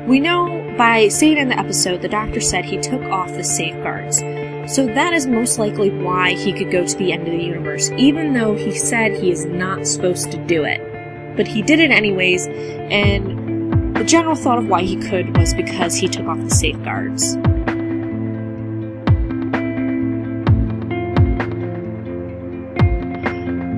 We know by seeing in the episode, the doctor said he took off the safeguards. So that is most likely why he could go to the end of the universe, even though he said he is not supposed to do it. But he did it anyways, and the general thought of why he could was because he took off the safeguards.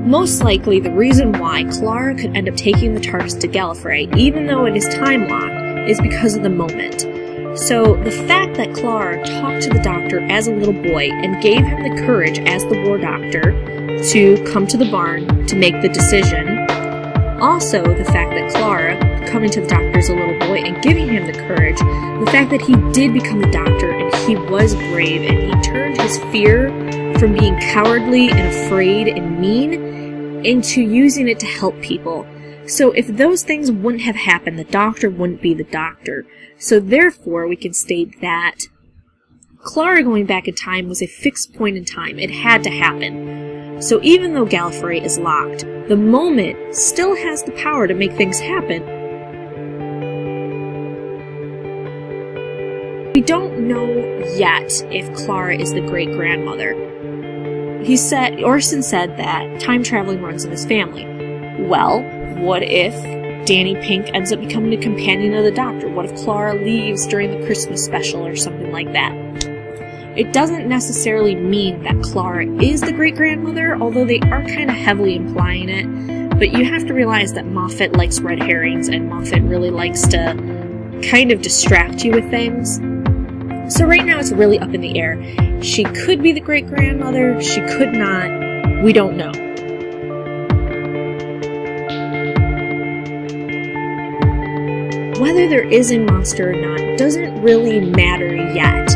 Most likely, the reason why Clara could end up taking the TARDIS to Gallifrey, even though it is time-locked, is because of the moment. So, the fact that Clara talked to the Doctor as a little boy and gave him the courage as the War Doctor to come to the barn to make the decision. Also, the fact that Clara, coming to the Doctor as a little boy and giving him the courage, the fact that he did become the Doctor and he was brave and he turned his fear from being cowardly and afraid and mean into using it to help people. So if those things wouldn't have happened, the Doctor wouldn't be the Doctor. So therefore, we can state that Clara going back in time was a fixed point in time. It had to happen. So even though Gallifrey is locked, the moment still has the power to make things happen. We don't know yet if Clara is the great-grandmother. Orson said that time traveling runs in his family. Well, what if Danny Pink ends up becoming a companion of the Doctor? What if Clara leaves during the Christmas special or something like that? It doesn't necessarily mean that Clara is the great-grandmother, although they are kind of heavily implying it. But you have to realize that Moffat likes red herrings, and Moffat really likes to kind of distract you with things. So right now it's really up in the air. She could be the great-grandmother, she could not, we don't know. Whether there is a monster or not doesn't really matter yet.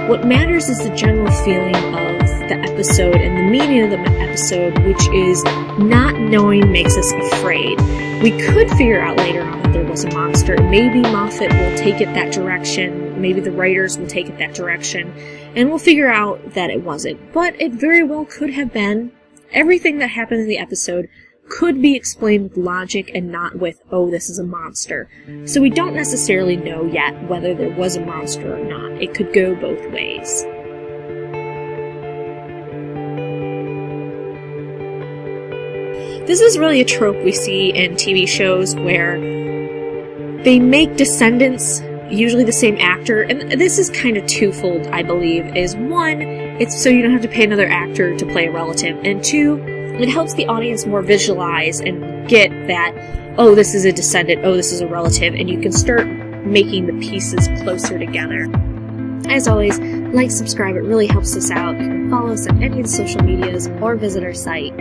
What matters is the general feeling of the episode and the meaning of the episode, which is not knowing makes us afraid. We could figure out later on that there was a monster, and maybe Moffat will take it that direction, maybe the writers will take it that direction, and we'll figure out that it wasn't. But it very well could have been. Everything that happened in the episode could be explained with logic and not with, oh, this is a monster. So we don't necessarily know yet whether there was a monster or not. It could go both ways. This is really a trope we see in TV shows where they make descendants usually the same actor, and this is kind of twofold, I believe, is one, it's so you don't have to pay another actor to play a relative, and two, it helps the audience more visualize and get that, oh, this is a descendant, oh, this is a relative, and you can start making the pieces closer together. As always, like, subscribe, it really helps us out. You can follow us on any of the social medias or visit our site.